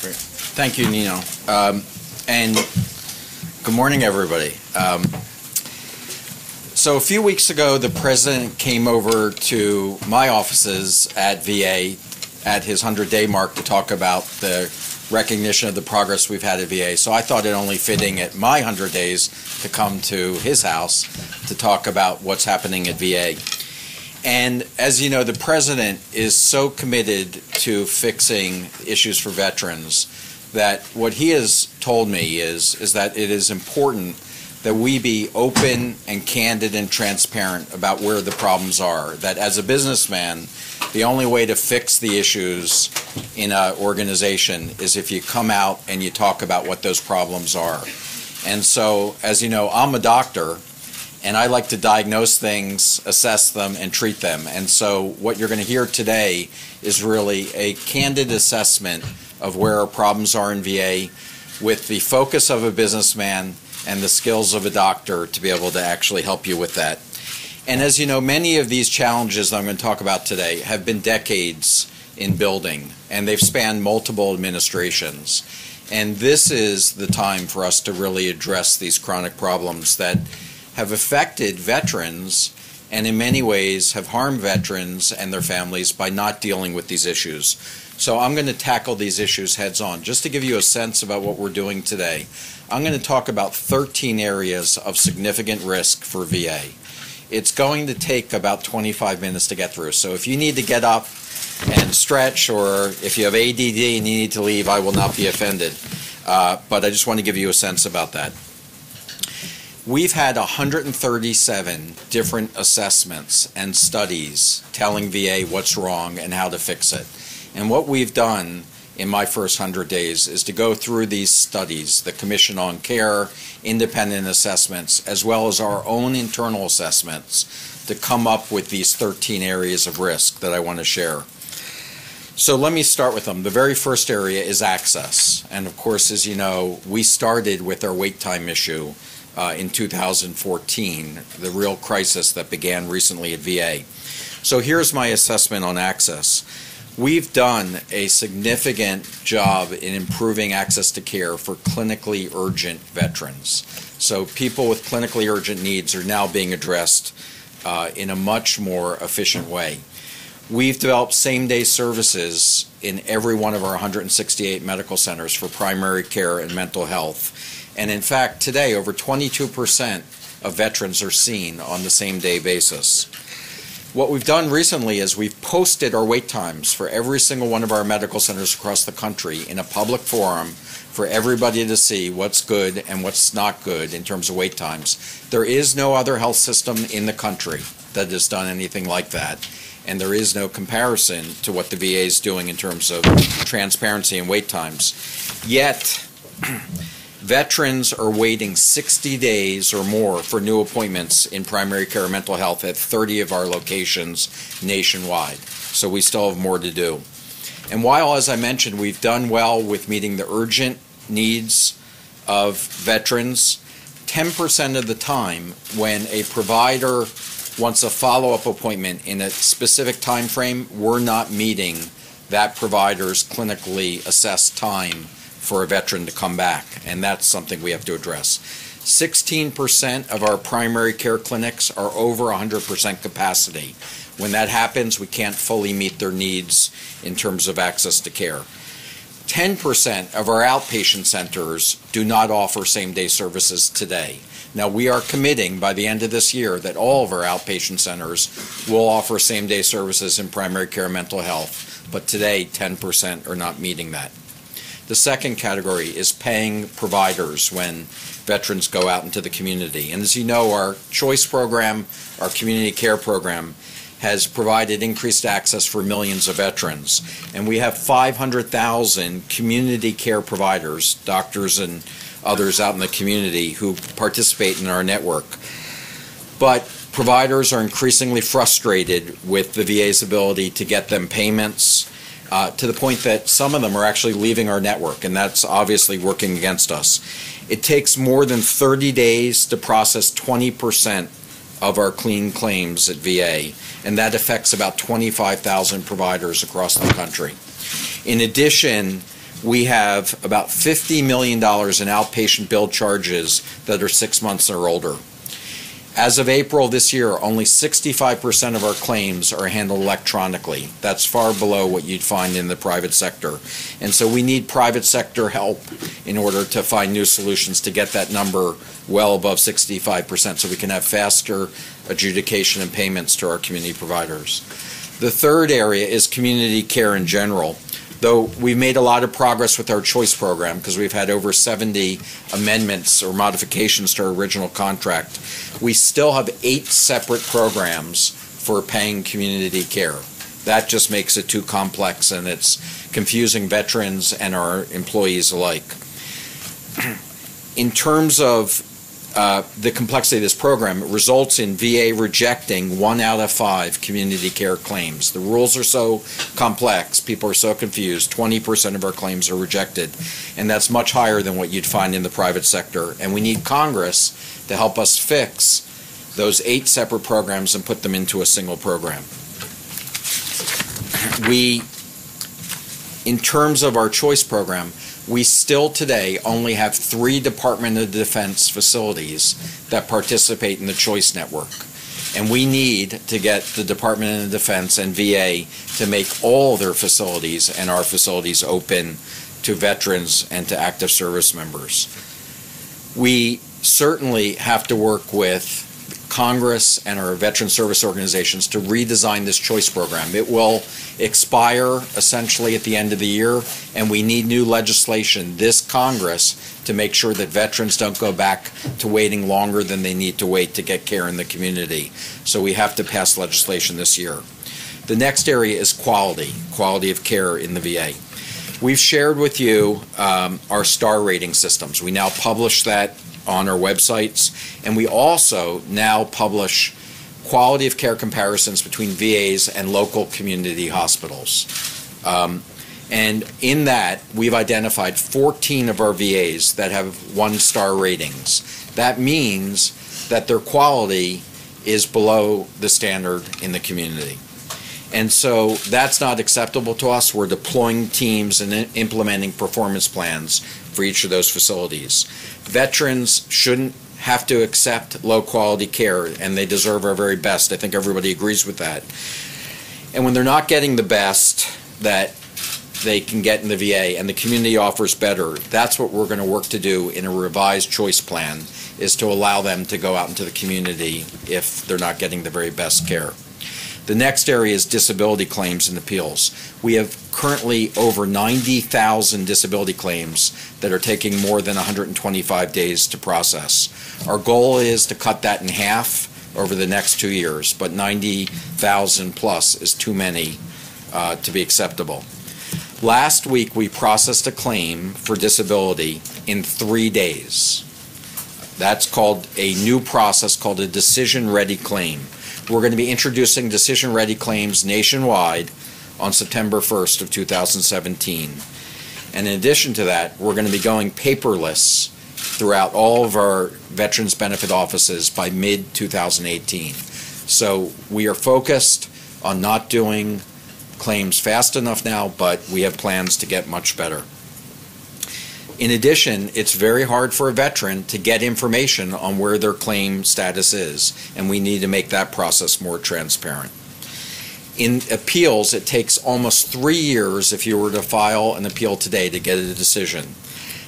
Great. Thank you, Nino. And good morning, everybody. So a few weeks ago, the president came over to my offices at VA at his 100-day mark to talk about the recognition of the progress we've had at VA. So I thought it only fitting at my 100 days to come to his house to talk about what's happening at VA. And as you know, the president is so committed to fixing issues for veterans that what he has told me is that it is important that we be open and candid and transparent about where the problems are. That as a businessman, the only way to fix the issues in an organization is if you come out and you talk about what those problems are. And so, as you know, I'm a doctor, and I like to diagnose things, assess them, and treat them. And so what you're going to hear today is really a candid assessment of where our problems are in VA with the focus of a businessman and the skills of a doctor to be able to actually help you with that. And as you know, many of these challenges that I'm going to talk about today have been decades in building, and they've spanned multiple administrations. And this is the time for us to really address these chronic problems that have affected veterans and in many ways have harmed veterans and their families by not dealing with these issues. So I'm going to tackle these issues heads on. Just to give you a sense about what we're doing today, I'm going to talk about 13 areas of significant risk for VA. It's going to take about 25 minutes to get through. So if you need to get up and stretch, or if you have ADD and you need to leave, I will not be offended. But I just want to give you a sense about that. We've had 137 different assessments and studies telling VA what's wrong and how to fix it. And what we've done in my first 100 days is to go through these studies, the Commission on Care, independent assessments, as well as our own internal assessments to come up with these 13 areas of risk that I want to share. So let me start with them. The very first area is access. And of course, as you know, we started with our wait time issue in 2014, the real crisis that began recently at VA. So here's my assessment on access. We've done a significant job in improving access to care for clinically urgent veterans. So people with clinically urgent needs are now being addressed in a much more efficient way. We've developed same-day services in every one of our 168 medical centers for primary care and mental health. And in fact, today, over 22% of veterans are seen on the same-day basis. What we've done recently is we've posted our wait times for every single one of our medical centers across the country in a public forum for everybody to see what's good and what's not good in terms of wait times. There is no other health system in the country that has done anything like that, and there is no comparison to what the VA is doing in terms of transparency and wait times. Yet, veterans are waiting 60 days or more for new appointments in primary care and mental health at 30 of our locations nationwide. So we still have more to do. And while, as I mentioned, we've done well with meeting the urgent needs of veterans, 10% of the time when a provider wants a follow-up appointment in a specific time frame, we're not meeting that provider's clinically assessed time for a veteran to come back, and that's something we have to address. 16% of our primary care clinics are over 100% capacity. When that happens, we can't fully meet their needs in terms of access to care. 10% of our outpatient centers do not offer same-day services today. Now, we are committing by the end of this year that all of our outpatient centers will offer same-day services in primary care and mental health, but today 10% are not meeting that. The second category is paying providers when veterans go out into the community. And as you know, our CHOICE program, our community care program, has provided increased access for millions of veterans. And we have 500,000 community care providers, doctors and others out in the community who participate in our network. But providers are increasingly frustrated with the VA's ability to get them payments, to the point that some of them are actually leaving our network, and that's obviously working against us. It takes more than 30 days to process 20% of our clean claims at VA, and that affects about 25,000 providers across the country. In addition, we have about $50 million in outpatient bill charges that are 6 months or older. As of April this year, only 65% of our claims are handled electronically. That's far below what you'd find in the private sector. And so we need private sector help in order to find new solutions to get that number well above 65% so we can have faster adjudication and payments to our community providers. The third area is community care in general. Though we've made a lot of progress with our choice program because we've had over 70 amendments or modifications to our original contract, we still have 8 separate programs for paying community care. That just makes it too complex, and it's confusing veterans and our employees alike. In terms of the complexity of this program, it results in VA rejecting 1 out of 5 community care claims. The rules are so complex, people are so confused, 20% of our claims are rejected, and that's much higher than what you'd find in the private sector. And we need Congress to help us fix those 8 separate programs and put them into a single program. In terms of our choice program, we still today only have 3 Department of Defense facilities that participate in the Choice Network. And we need to get the Department of Defense and VA to make all their facilities and our facilities open to veterans and to active service members. We certainly have to work with Congress and our veteran service organizations to redesign this choice program. It will expire essentially at the end of the year, and we need new legislation this Congress to make sure that veterans don't go back to waiting longer than they need to wait to get care in the community. So we have to pass legislation this year. The next area is quality of care in the VA. We've shared with you our star rating systems. We now publish that on our websites, and we also now publish quality of care comparisons between VAs and local community hospitals. And in that, we've identified 14 of our VAs that have 1-star ratings. That means that their quality is below the standard in the community. And so that's not acceptable to us. We're deploying teams and implementing performance plans for each of those facilities. Veterans shouldn't have to accept low-quality care, and they deserve our very best. I think everybody agrees with that. And when they're not getting the best that they can get in the VA and the community offers better, that's what we're going to work to do in a revised choice plan, is to allow them to go out into the community if they're not getting the very best care. The next area is disability claims and appeals. We have currently over 90,000 disability claims that are taking more than 125 days to process. Our goal is to cut that in half over the next 2 years, but 90,000 plus is too many to be acceptable. Last week, we processed a claim for disability in 3 days. That's called a new process called a decision-ready claim. We're going to be introducing decision-ready claims nationwide on September 1st of 2017. And in addition to that, we're going to be going paperless throughout all of our Veterans Benefit offices by mid-2018. So we are focused on not doing claims fast enough now, but we have plans to get much better. In addition, it's very hard for a veteran to get information on where their claim status is, and we need to make that process more transparent. In appeals, it takes almost 3 years if you were to file an appeal today to get a decision,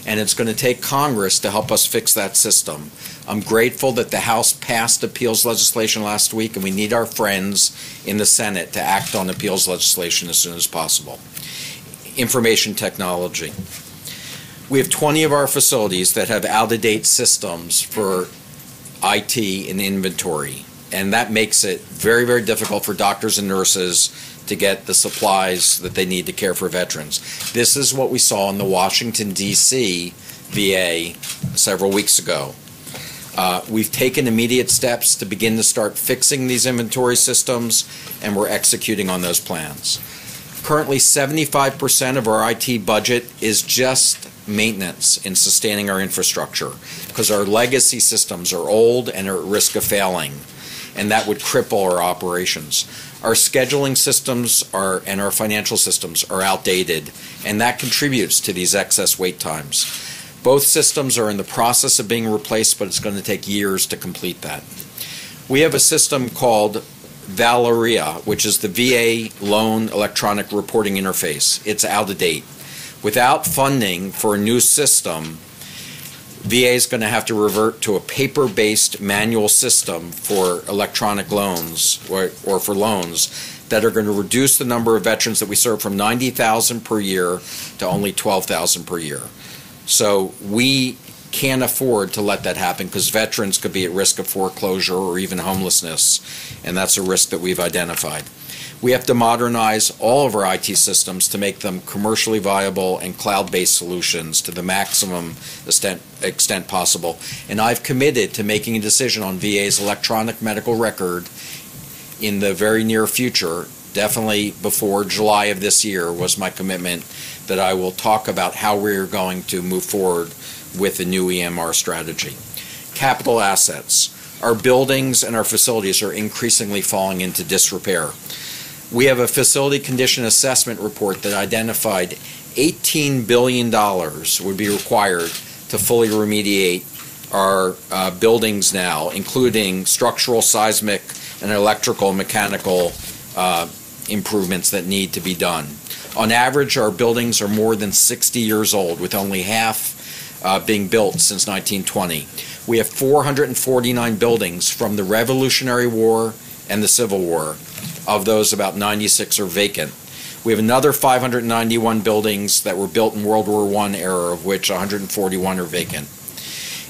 and it's going to take Congress to help us fix that system. I'm grateful that the House passed appeals legislation last week, and we need our friends in the Senate to act on appeals legislation as soon as possible. Information technology. We have 20 of our facilities that have out-of-date systems for IT and inventory, and that makes it very, very difficult for doctors and nurses to get the supplies that they need to care for veterans. This is what we saw in the Washington, D.C. VA several weeks ago. We've taken immediate steps to begin to start fixing these inventory systems, and we're executing on those plans. Currently, 75% of our IT budget is just maintenance in sustaining our infrastructure because our legacy systems are old and are at risk of failing. and that would cripple our operations. Our scheduling systems and our financial systems are outdated, and that contributes to these excess wait times. Both systems are in the process of being replaced, but it's going to take years to complete that. We have a system called V.A.A, which is the VA Loan Electronic Reporting Interface. It's out of date. Without funding for a new system, VA is going to have to revert to a paper-based manual system for electronic loans or for loans that are going to reduce the number of veterans that we serve from 90,000 per year to only 12,000 per year. So we can't afford to let that happen because veterans could be at risk of foreclosure or even homelessness, and that's a risk that we've identified. We have to modernize all of our IT systems to make them commercially viable and cloud-based solutions to the maximum extent possible. And I've committed to making a decision on VA's electronic medical record in the very near future. Definitely before July of this year was my commitment that I will talk about how we're going to move forward with the new EMR strategy. Capital assets. Our buildings and our facilities are increasingly falling into disrepair. We have a facility condition assessment report that identified $18 billion would be required to fully remediate our buildings now, including structural, seismic, and electrical and mechanical improvements that need to be done. On average, our buildings are more than 60 years old, with only half being built since 1920. We have 449 buildings from the Revolutionary War and the Civil War. Of those, about 96 are vacant. We have another 591 buildings that were built in World War I era, of which 141 are vacant.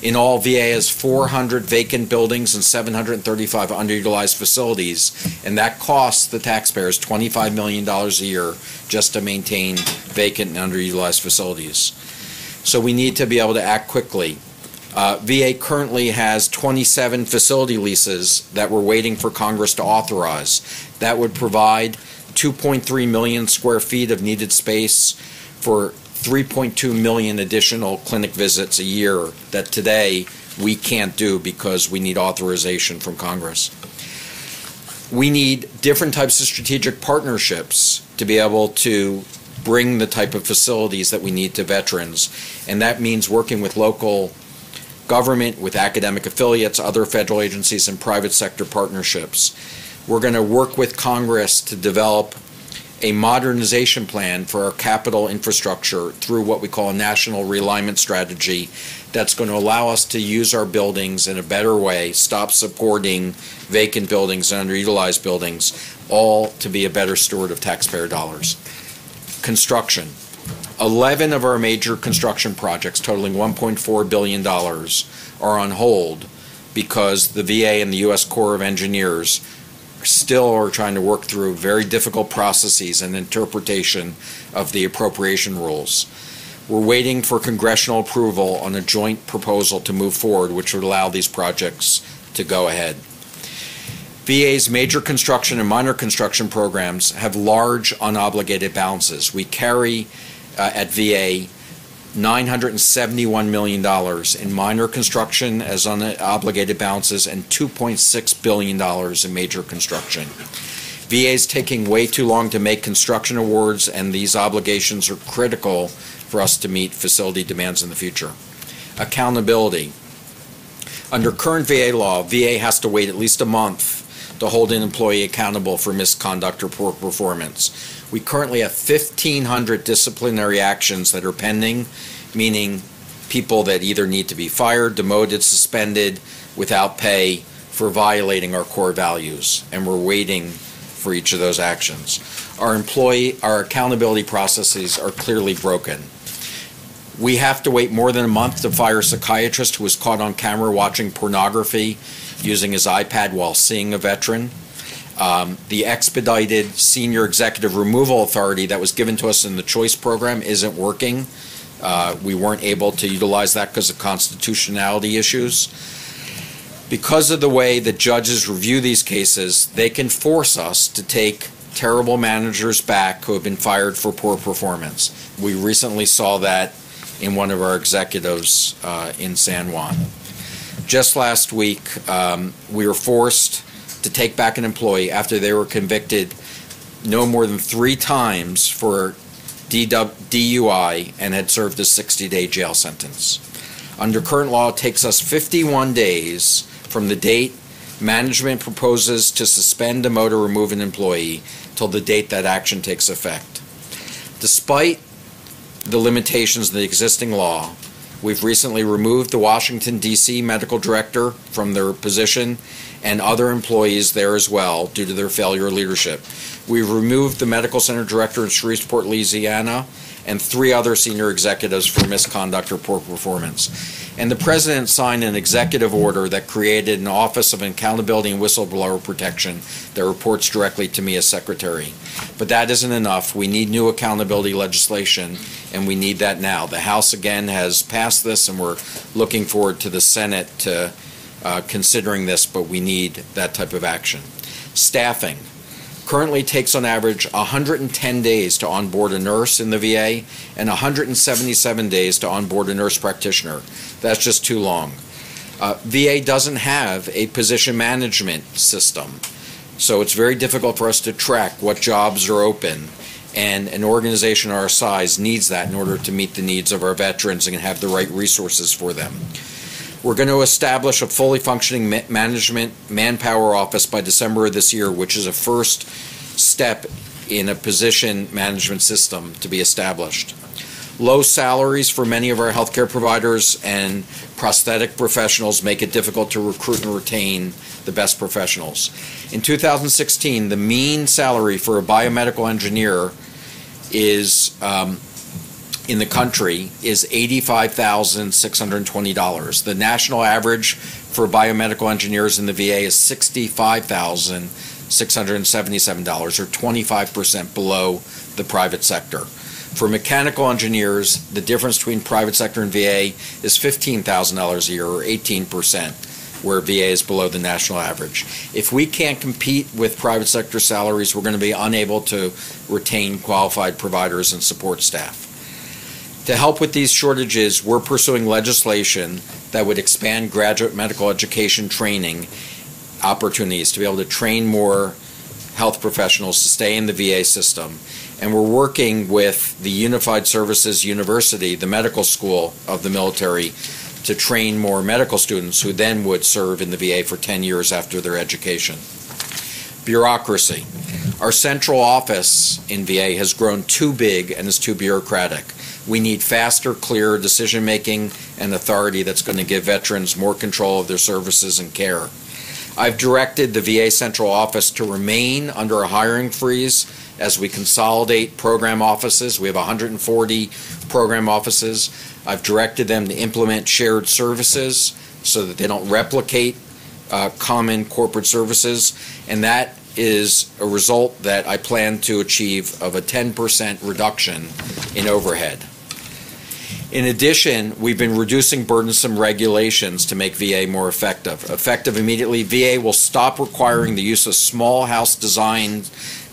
In all, VA has 400 vacant buildings and 735 underutilized facilities, and that costs the taxpayers $25 million a year just to maintain vacant and underutilized facilities. So we need to be able to act quickly. VA currently has 27 facility leases that we're waiting for Congress to authorize. That would provide 2.3 million square feet of needed space for 3.2 million additional clinic visits a year that today we can't do because we need authorization from Congress. We need different types of strategic partnerships to be able to bring the type of facilities that we need to veterans, and that means working with local government, with academic affiliates, other federal agencies, and private sector partnerships. We're going to work with Congress to develop a modernization plan for our capital infrastructure through what we call a national realignment strategy that's going to allow us to use our buildings in a better way, stop supporting vacant buildings and underutilized buildings, all to be a better steward of taxpayer dollars. Construction. 11 of our major construction projects, totaling $1.4 billion, are on hold because the VA and the U.S. Corps of Engineers still are trying to work through very difficult processes and interpretation of the appropriation rules. We're waiting for congressional approval on a joint proposal to move forward, which would allow these projects to go ahead. VA's major construction and minor construction programs have large unobligated balances. We carry at VA $971 million in minor construction as unobligated balances and $2.6 billion in major construction. VA is taking way too long to make construction awards, and these obligations are critical for us to meet facility demands in the future. Accountability. Under current VA law, VA has to wait at least a month to hold an employee accountable for misconduct or poor performance. We currently have 1,500 disciplinary actions that are pending, meaning people that either need to be fired, demoted, suspended without pay for violating our core values, and we're waiting for each of those actions. Our accountability processes are clearly broken. We have to wait more than a month to fire a psychiatrist who was caught on camera watching pornography using his iPad while seeing a veteran. The expedited senior executive removal authority that was given to us in the choice program isn't working. We weren't able to utilize that because of constitutionality issues. Because of the way that judges review these cases, they can force us to take terrible managers back who have been fired for poor performance. We recently saw that in one of our executives in San Juan. Just last week, we were forced to take back an employee after they were convicted no more than 3 times for DUI and had served a 60-day jail sentence. Under current law, it takes us 51 days from the date management proposes to suspend, demote, or remove an employee till the date that action takes effect. Despite the limitations of the existing law, we've recently removed the Washington, D.C. medical director from their position and other employees there as well due to their failure of leadership. We've removed the medical center director in Shreveport, Louisiana, and 3 other senior executives for misconduct or poor performance. And the President signed an executive order that created an Office of Accountability and Whistleblower Protection that reports directly to me as Secretary. But that isn't enough. We need new accountability legislation, and we need that now. The House, again, has passed this, and we're looking forward to the Senate to considering this, but we need that type of action. Staffing. Currently takes on average 110 days to onboard a nurse in the VA and 177 days to onboard a nurse practitioner. That's just too long. VA doesn't have a position management system, so it's very difficult for us to track what jobs are open, and an organization our size needs that in order to meet the needs of our veterans and have the right resources for them. We're going to establish a fully functioning management manpower office by December of this year, which is a first step in a position management system to be established. Low salaries for many of our healthcare providers and prosthetic professionals make it difficult to recruit and retain the best professionals. In 2016, the mean salary for a biomedical engineer is in the country is $85,620. The national average for biomedical engineers in the VA is $65,677, or 25% below the private sector. For mechanical engineers, the difference between private sector and VA is $15,000 a year, or 18%, where VA is below the national average. If we can't compete with private sector salaries, we're going to be unable to retain qualified providers and support staff. To help with these shortages, we're pursuing legislation that would expand graduate medical education training opportunities to be able to train more health professionals to stay in the VA system. And we're working with the Unified Services University, the medical school of the military, to train more medical students who then would serve in the VA for 10 years after their education. Bureaucracy. Our central office in VA has grown too big and is too bureaucratic. We need faster, clearer decision-making and authority that's going to give veterans more control of their services and care. I've directed the VA central office to remain under a hiring freeze as we consolidate program offices. We have 140 program offices. I've directed them to implement shared services so that they don't replicate common corporate services, and that is a result that I plan to achieve of a 10% reduction in overhead. In addition, we've been reducing burdensome regulations to make VA more effective. Effective immediately, VA will stop requiring the use of small house design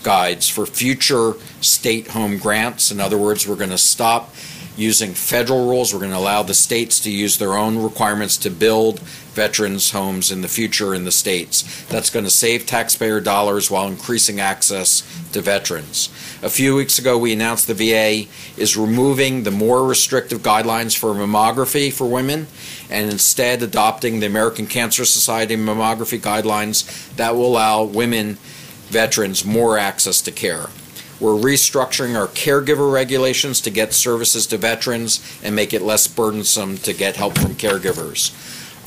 guides for future state home grants. In other words, we're going to stop using federal rules. We're going to allow the states to use their own requirements to build veterans' homes in the future in the states. That's going to save taxpayer dollars while increasing access to veterans. A few weeks ago, we announced the VA is removing the more restrictive guidelines for mammography for women and instead adopting the American Cancer Society mammography guidelines that will allow women veterans more access to care. We're restructuring our caregiver regulations to get services to veterans and make it less burdensome to get help from caregivers.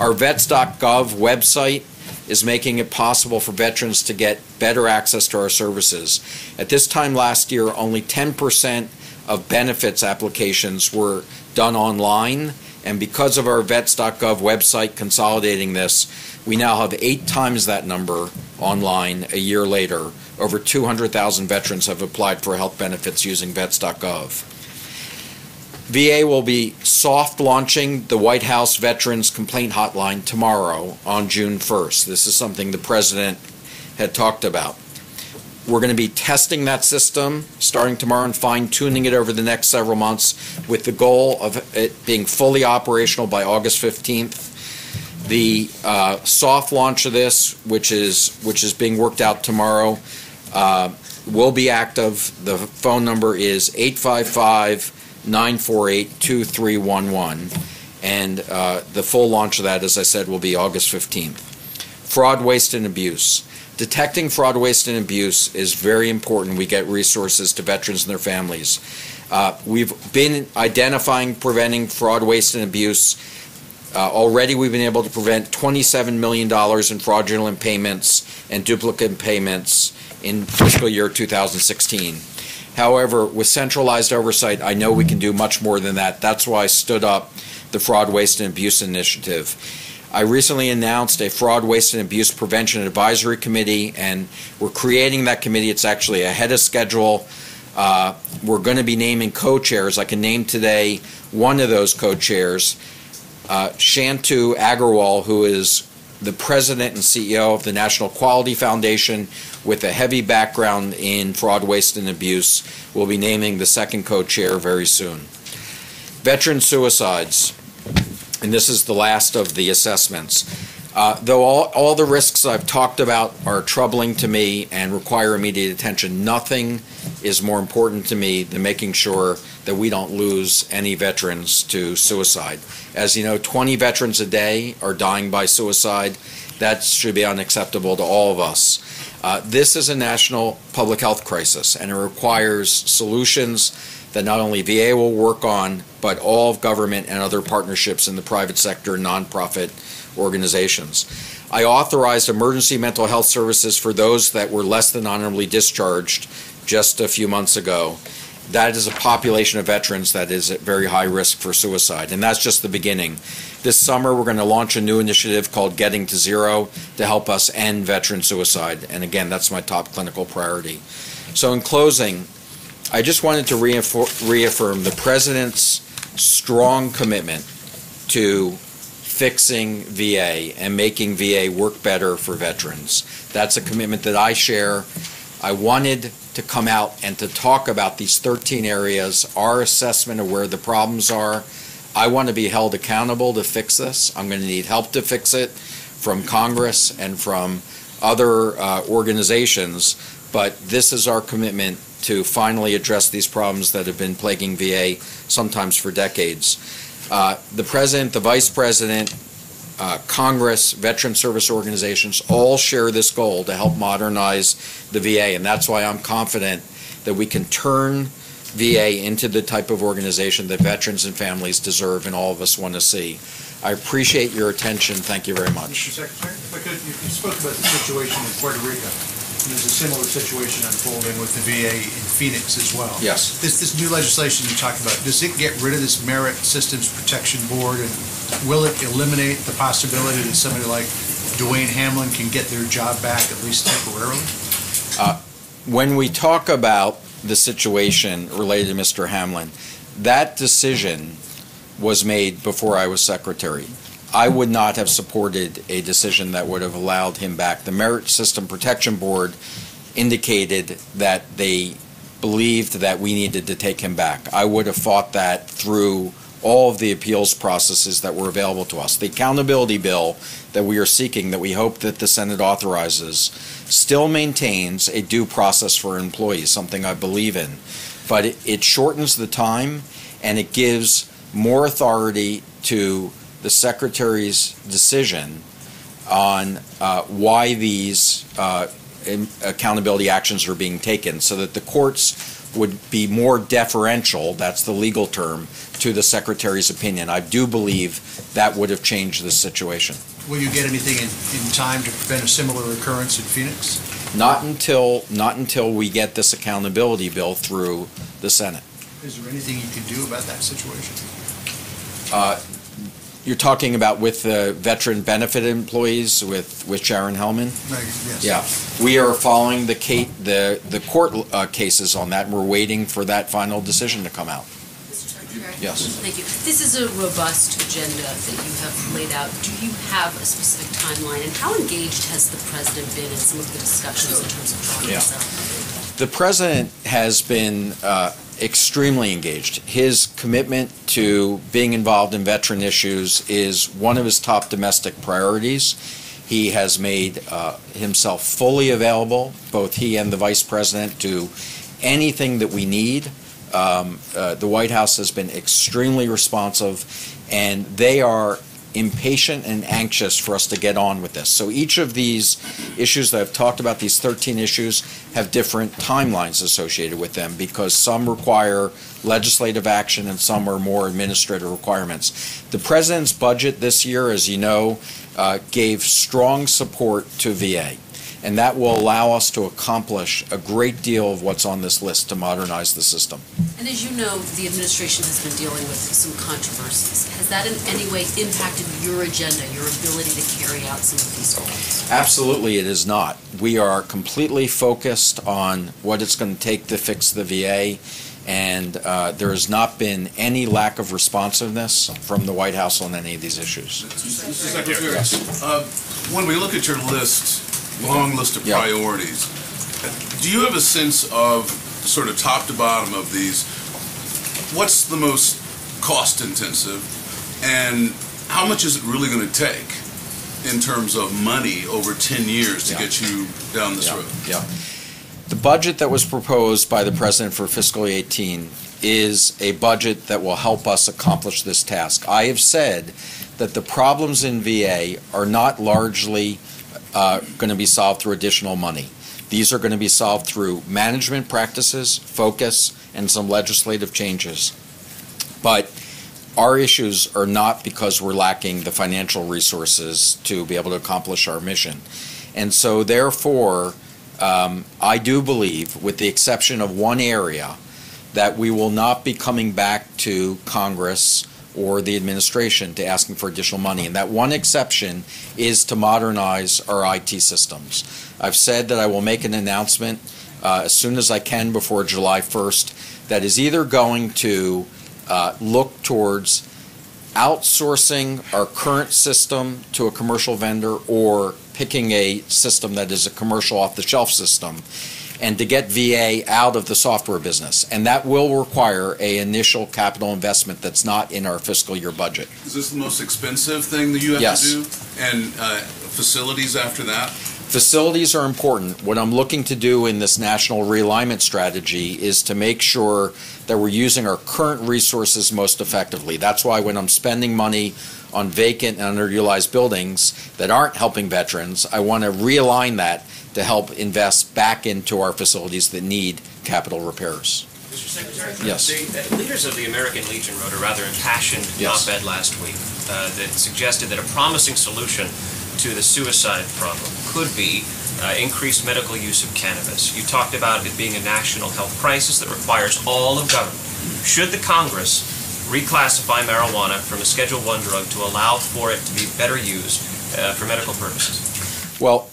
Our vets.gov website is making it possible for veterans to get better access to our services. At this time last year, only 10% of benefits applications were done online, and because of our vets.gov website consolidating this, we now have 8 times that number online a year later. Over 200,000 veterans have applied for health benefits using vets.gov. VA will be soft launching the White House Veterans Complaint Hotline tomorrow on June 1st. This is something the President had talked about. We're going to be testing that system starting tomorrow and fine-tuning it over the next several months with the goal of it being fully operational by August 15th. The soft launch of this, which is being worked out tomorrow, will be active. The phone number is 855-948-2311, and the full launch of that, as I said, will be August 15th. Fraud, waste, and abuse. Detecting fraud, waste, and abuse is very important. We get resources to veterans and their families. We've been identifying, preventing fraud, waste, and abuse. Already we've been able to prevent $27 million in fraudulent payments and duplicate payments in fiscal year 2016. However, with centralized oversight, I know we can do much more than that. That's why I stood up the Fraud, Waste, and Abuse Initiative. I recently announced a Fraud, Waste, and Abuse Prevention Advisory Committee, and we're creating that committee. It's actually ahead of schedule. We're going to be naming co-chairs. I can name today one of those co-chairs, Shantu Agarwal, who is the president and CEO of the National Quality Foundation with a heavy background in fraud, waste, and abuse, will be naming the second co-chair very soon. Veteran suicides, and this is the last of the assessments. Though all the risks I've talked about are troubling to me and require immediate attention, nothing is more important to me than making sure that we don't lose any veterans to suicide. As you know, 20 veterans a day are dying by suicide. That should be unacceptable to all of us. This is a national public health crisis, and it requires solutions that not only VA will work on, but all of government and other partnerships in the private sector, nonprofit organizations. I authorized emergency mental health services for those that were less than honorably discharged just a few months ago. That is a population of veterans that is at very high risk for suicide, and that's just the beginning. This summer, we're going to launch a new initiative called Getting to Zero to help us end veteran suicide, and again, that's my top clinical priority. So in closing, I just wanted to reaffirm the President's strong commitment to fixing VA and making VA work better for veterans. That's a commitment that I share. I wanted to come out and to talk about these 13 areas, our assessment of where the problems are. I want to be held accountable to fix this. I'm going to need help to fix it from Congress and from other organizations, but this is our commitment to finally address these problems that have been plaguing VA sometimes for decades. The President, the Vice President, Congress, veteran service organizations all share this goal to help modernize the VA, and that's why I'm confident that we can turn VA into the type of organization that veterans and families deserve and all of us want to see. I appreciate your attention. Thank you very much. Mr. Secretary, if I could, you spoke about the situation in Puerto Rico. There's a similar situation unfolding with the VA in Phoenix as well. Yes. This new legislation you talked about, does it get rid of this Merit Systems Protection Board, and will it eliminate the possibility that somebody like Dwayne Hamlin can get their job back, at least temporarily? When we talk about the situation related to Mr. Hamlin, that decision was made before I was Secretary. I would not have supported a decision that would have allowed him back. The Merit System Protection Board indicated that they believed that we needed to take him back. I would have fought that through all of the appeals processes that were available to us. The accountability bill that we are seeking, that we hope that the Senate authorizes, still maintains a due process for employees, something I believe in. But it shortens the time, and it gives more authority to the Secretary's decision on why these accountability actions are being taken, so that the courts would be more deferential, that's the legal term, to the Secretary's opinion. I do believe that would have changed the situation. Will you get anything in time to prevent a similar occurrence in Phoenix? Not until we get this accountability bill through the Senate. Is there anything you can do about that situation? You're talking about with the veteran benefit employees with Sharon Hellman? Yes. Yeah. We are following the court cases on that, and we're waiting for that final decision to come out. Mr. Secretary? Yes. Thank you. This is a robust agenda that you have laid out. Do you have a specific timeline, and how engaged has the President been in some of the discussions in terms of drawing this up? The President has been extremely engaged. His commitment to being involved in veteran issues is one of his top domestic priorities. He has made himself fully available, both he and the Vice President, to anything that we need. The White House has been extremely responsive, and they are impatient and anxious for us to get on with this. So each of these issues that I've talked about, these 13 issues, have different timelines associated with them, because some require legislative action and some are more administrative requirements. The President's budget this year, as you know, gave strong support to VA, and that will allow us to accomplish a great deal of what's on this list to modernize the system. And as you know, the administration has been dealing with some controversies. Has that in any way impacted your agenda, your ability to carry out some of these goals? Absolutely, it is not. We are completely focused on what it's going to take to fix the VA, and there has not been any lack of responsiveness from the White House on any of these issues. Mr. Secretary, when we look at your list, long list of priorities, do you have a sense of, sort of top to bottom of these, what's the most cost intensive, and how much is it really going to take in terms of money over 10 years to get you down this road? The budget that was proposed by the President for fiscal 18 is a budget that will help us accomplish this task. I have said that the problems in VA are not largely going to be solved through additional money. These are going to be solved through management practices, focus, and some legislative changes. But our issues are not because we're lacking the financial resources to be able to accomplish our mission. And so therefore, I do believe, with the exception of one area, that we will not be coming back to Congress or the administration to asking for additional money. And that one exception is to modernize our IT systems. I've said that I will make an announcement as soon as I can before July 1st that is either going to look towards outsourcing our current system to a commercial vendor or picking a system that is a commercial off-the-shelf system, and to get VA out of the software business. And that will require an initial capital investment that's not in our fiscal year budget. Is this the most expensive thing that you have to do? And facilities after that? Facilities are important. What I'm looking to do in this national realignment strategy is to make sure that we're using our current resources most effectively. That's why when I'm spending money on vacant and underutilized buildings that aren't helping veterans, I want to realign that to help invest back into our facilities that need capital repairs. Mr. Secretary? Yes. The leaders of the American Legion wrote a rather impassioned op-ed last week that suggested that a promising solution to the suicide problem could be increased medical use of cannabis. You talked about it being a national health crisis that requires all of government. Should the Congress reclassify marijuana from a Schedule I drug to allow for it to be better used for medical purposes? Well,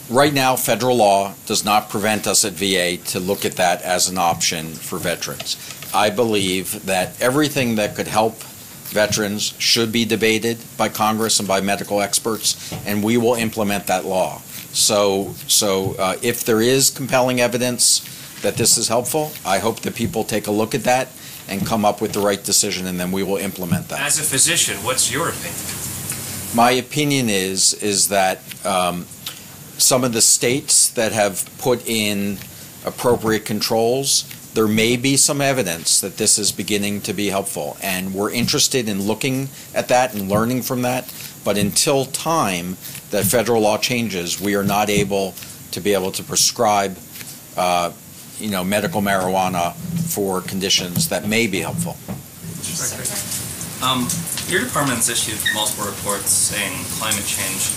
right now, federal law does not prevent us at VA to look at that as an option for veterans. I believe that everything that could help veterans should be debated by Congress and by medical experts, and we will implement that law. So if there is compelling evidence that this is helpful, I hope that people take a look at that and come up with the right decision, and then we will implement that. As a physician, what's your opinion? My opinion is that some of the states that have put in appropriate controls, there may be some evidence that this is beginning to be helpful, and we're interested in looking at that and learning from that. But until time that federal law changes, we are not able to prescribe medical marijuana for conditions that may be helpful. Your department's issued multiple reports saying climate change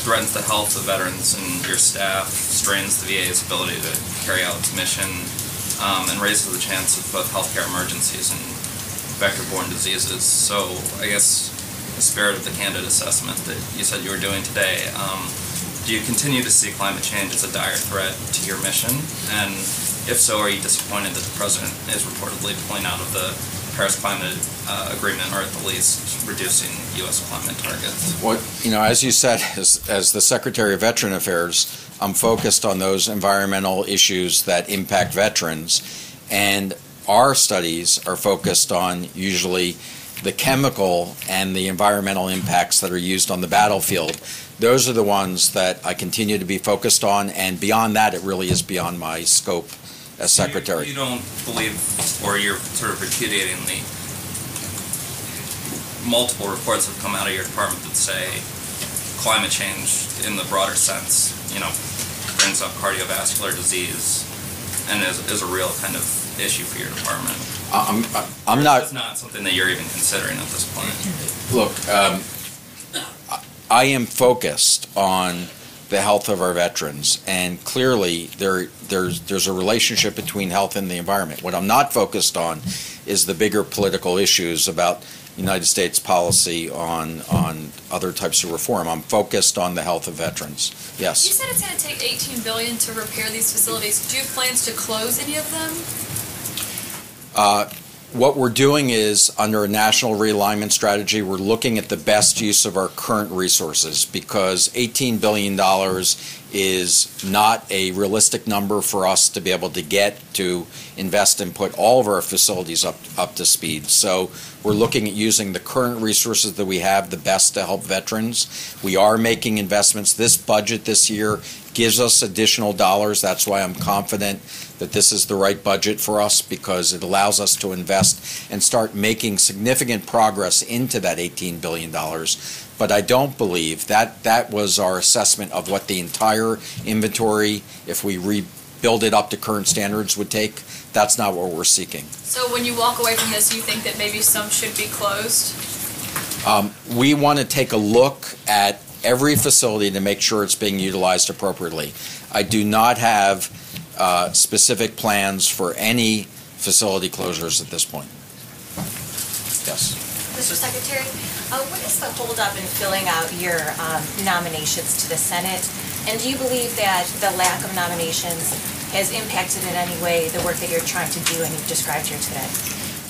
threatens the health of veterans, and your staff strains the VA's ability to carry out its mission, and raises the chance of both healthcare emergencies and vector-borne diseases. So I guess in the spirit of the candid assessment that you said you were doing today, do you continue to see climate change as a dire threat to your mission? And if so, are you disappointed that the President is reportedly pulling out of the Paris Climate Agreement, or at the least reducing U.S. climate targets? Well, as you said, as the Secretary of Veteran Affairs, I'm focused on those environmental issues that impact veterans, and our studies are focused on usually the chemical and the environmental impacts that are used on the battlefield. Those are the ones that I continue to be focused on, and beyond that, it really is beyond my scope as Secretary. You don't believe, or you're sort of repudiating the multiple reports that have come out of your department that say climate change in the broader sense, brings up cardiovascular disease and is a real kind of issue for your department. I'm not. It's not something that you're even considering at this point. Look, I am focused on the health of our veterans, and clearly there's a relationship between health and the environment. What I'm not focused on is the bigger political issues about United States policy on other types of reform. I'm focused on the health of veterans. Yes. You said it's going to take $18 billion to repair these facilities. Do you have plans to close any of them? What we're doing is, under a national realignment strategy, we're looking at the best use of our current resources, because $18 billion is not a realistic number for us to be able to get to invest and put all of our facilities up to speed. So we're looking at using the current resources that we have the best to help veterans. We are making investments. This budget this year gives us additional dollars. That's why I'm confident that this is the right budget for us, because it allows us to invest and start making significant progress into that $18 billion. But I don't believe that was our assessment of what the entire inventory, if we rebuild it up to current standards, would take. That's not what we're seeking. So when you walk away from this, you think that maybe some should be closed? We want to take a look at every facility to make sure it's being utilized appropriately. I do not have specific plans for any facility closures at this point. Yes. Mr. Secretary, what is the holdup in filling out your nominations to the Senate? And do you believe that the lack of nominations has impacted in any way the work that you're trying to do and you've described here today?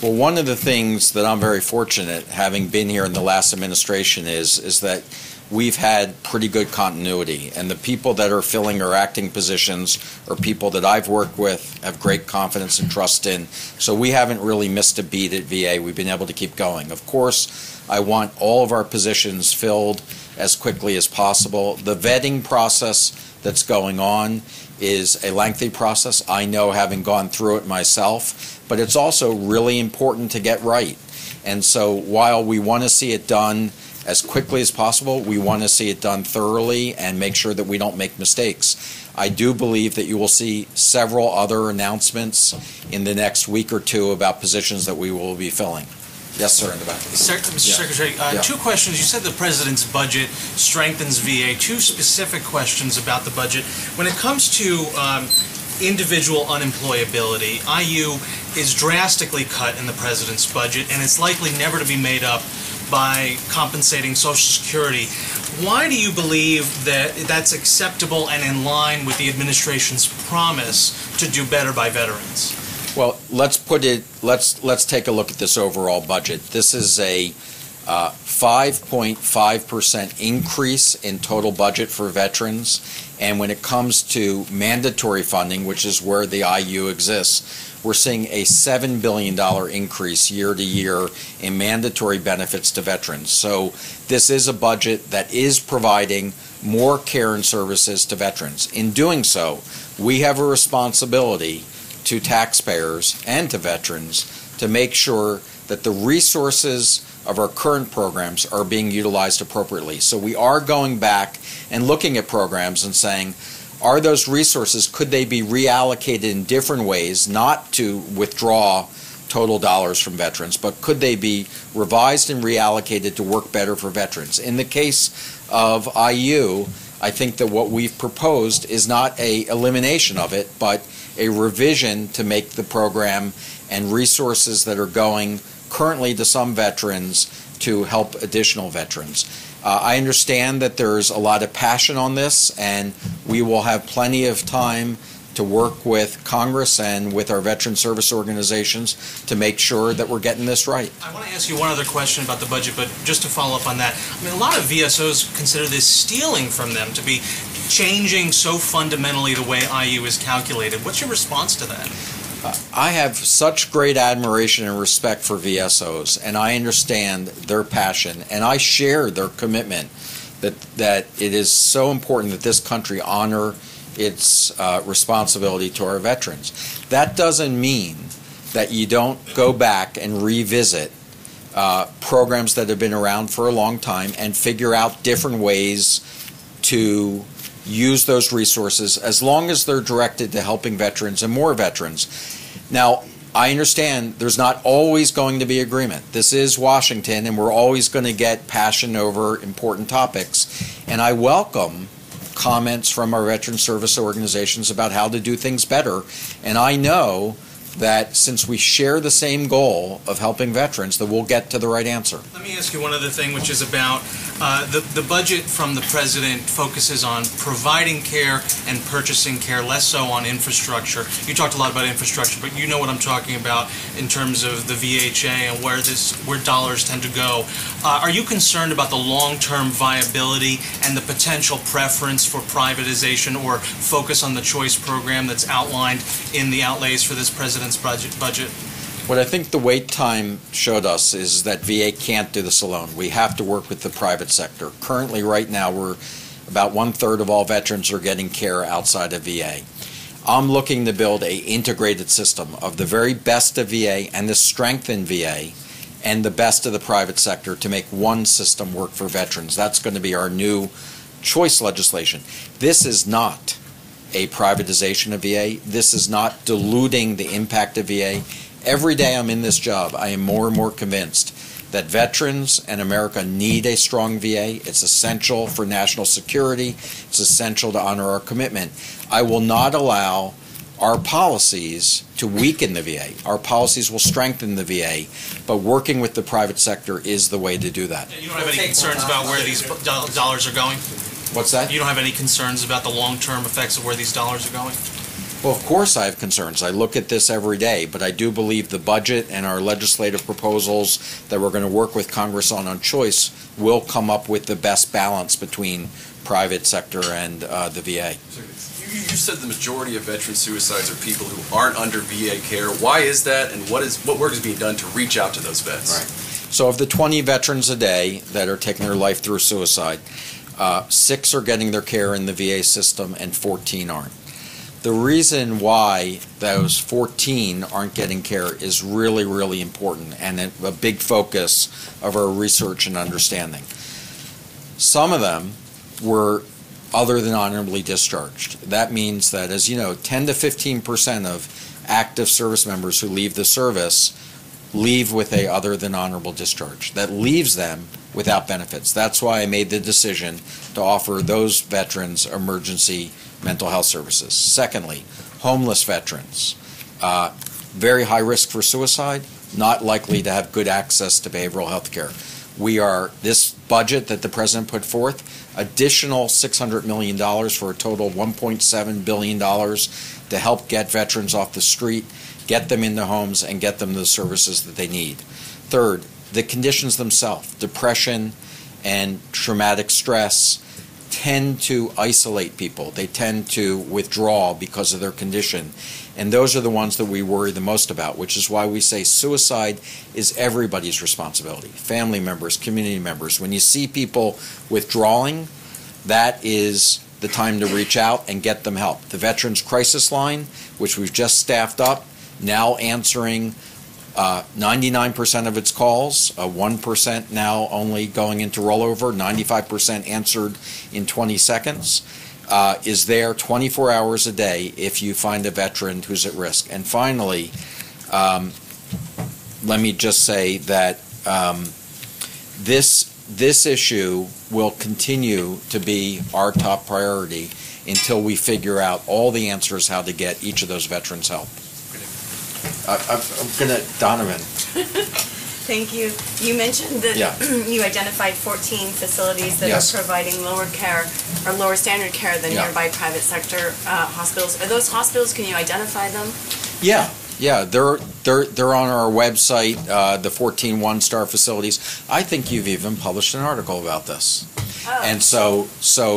Well, one of the things that I'm very fortunate, having been here in the last administration, is that we've had pretty good continuity, and the people that are filling our acting positions are people that I've worked with, have great confidence and trust in. So we haven't really missed a beat at VA. We've been able to keep going. Of course, I want all of our positions filled as quickly as possible. The vetting process that's going on is a lengthy process. I know, having gone through it myself, but it's also really important to get right. And so while we want to see it done as quickly as possible, we want to see it done thoroughly and make sure that we don't make mistakes. I do believe that you will see several other announcements in the next week or two about positions that we will be filling. Yes, sir, in the back. Mr. Secretary, two questions. You said the President's budget strengthens VA. Two specific questions about the budget. When it comes to individual unemployability, IU is drastically cut in the President's budget, and it's likely never to be made up by compensating Social Security. Why do you believe that that's acceptable and in line with the administration's promise to do better by veterans? Well, let's take a look at this overall budget. This is a 5.5% increase in total budget for veterans, and when it comes to mandatory funding, which is where the IU exists, we're seeing a $7 billion increase year to year in mandatory benefits to veterans. So this is a budget that is providing more care and services to veterans. In doing so, we have a responsibility to taxpayers and to veterans to make sure that the resources of our current programs are being utilized appropriately. So we are going back and looking at programs and saying, are those resources, could they be reallocated in different ways, not to withdraw total dollars from veterans, but could they be revised and reallocated to work better for veterans? In the case of IU, I think that what we've proposed is not an elimination of it, but a revision to make the program and resources that are going currently to some veterans to help additional veterans. I understand that there's a lot of passion on this, and we will have plenty of time to work with Congress and with our veteran service organizations to make sure that we're getting this right. I want to ask you one other question about the budget, but just to follow up on that, I mean, a lot of VSOs consider this stealing from them to be changing so fundamentally the way IU is calculated. What's your response to that? I have such great admiration and respect for VSOs, and I understand their passion, and I share their commitment that it is so important that this country honor its responsibility to our veterans. That doesn't mean that you don't go back and revisit programs that have been around for a long time and figure out different ways to use those resources as long as they're directed to helping veterans and more veterans. Now, I understand there's not always going to be agreement. This is Washington, and we're always going to get passion over important topics. And I welcome comments from our veteran service organizations about how to do things better. And I know that since we share the same goal of helping veterans, that we'll get to the right answer. Let me ask you one other thing, which is about the budget from the president focuses on providing care and purchasing care, less so on infrastructure. You talked a lot about infrastructure, but you know what I'm talking about in terms of the V.A.A. and where dollars tend to go. Are you concerned about the long-term viability and the potential preference for privatization or focus on the choice program that's outlined in the outlays for this president's budget? What I think the wait time showed us is that VA can't do this alone. We have to work with the private sector. Currently, right now, we're about 1/3 of all veterans are getting care outside of VA. I'm looking to build an integrated system of the very best of VA and the strength in VA and the best of the private sector to make one system work for veterans. That's going to be our new choice legislation. This is not a privatization of VA. This is not diluting the impact of VA. Every day I'm in this job, I am more and more convinced that veterans and America need a strong VA. It's essential for national security. It's essential to honor our commitment. I will not allow our policies to weaken the VA. Our policies will strengthen the VA, but working with the private sector is the way to do that. You don't have any concerns about where these dollars are going? What's that? You don't have any concerns about the long-term effects of where these dollars are going? Well, of course I have concerns. I look at this every day, but I do believe the budget and our legislative proposals that we're going to work with Congress on choice will come up with the best balance between private sector and the VA. You said the majority of veteran suicides are people who aren't under VA care. Why is that, and what work is being done to reach out to those vets? Right. So of the 20 veterans a day that are taking their life through suicide, 6 are getting their care in the VA system and 14 aren't. The reason why those 14 aren't getting care is really, really important and a big focus of our research and understanding. Some of them were other than honorably discharged. That means that, as you know, 10 to 15% of active service members who leave the service leave with a other than honorable discharge. That leaves them without benefits. That's why I made the decision to offer those veterans emergency mental health services. Secondly, homeless veterans, very high risk for suicide, not likely to have good access to behavioral health care. This budget that the President put forth, additional $600 million for a total of $1.7 billion to help get veterans off the street, get them into homes, and get them the services that they need. Third, the conditions themselves, depression and traumatic stress, tend to isolate people. They tend to withdraw because of their condition. And those are the ones that we worry the most about, which is why we say suicide is everybody's responsibility. Family members, community members. When you see people withdrawing, that is the time to reach out and get them help. The Veterans Crisis Line, which we've just staffed up, now answering 99% of its calls, 1% now only going into rollover, 95% answered in 20 seconds, is there 24 hours a day if you find a veteran who's at risk. And finally, let me just say that this issue will continue to be our top priority until we figure out all the answers how to get each of those veterans help. I'm going to, Donovan. Thank you. You mentioned that you identified 14 facilities that are providing lower care or lower standard care than nearby private sector hospitals. Are those hospitals, can you identify them? Yeah, they're on our website, the 14 one-star facilities. I think you've even published an article about this. And so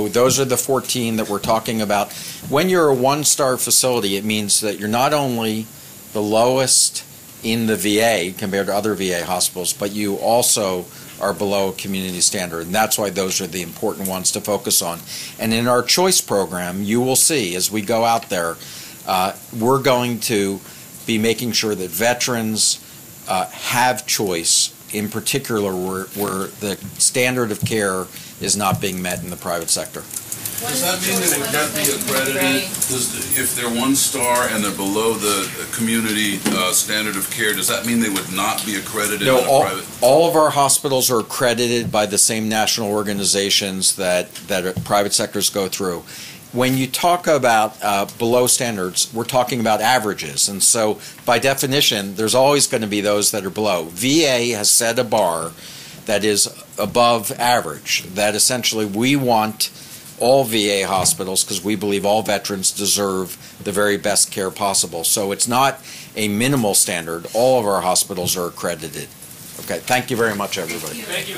those are the 14 that we're talking about. When you're a one-star facility, it means that you're not only the lowest in the VA compared to other VA hospitals, but you also are below a community standard, and that's why those are the important ones to focus on. And in our choice program, you will see as we go out there, we're going to be making sure that veterans have choice, in particular where the standard of care is not being met in the private sector. Does that mean they would not be accredited? If they're one star and they're below the community standard of care, does that mean they would not be accredited? No, in a private? all of our hospitals are accredited by the same national organizations that private sectors go through. When you talk about below standards, we're talking about averages. And so by definition, there's always going to be those that are below. VA has set a bar that is above average, that essentially we want all VA hospitals, because we believe all veterans deserve the very best care possible. So it's not a minimal standard. All of our hospitals are accredited. Okay, thank you very much, everybody. Thank you.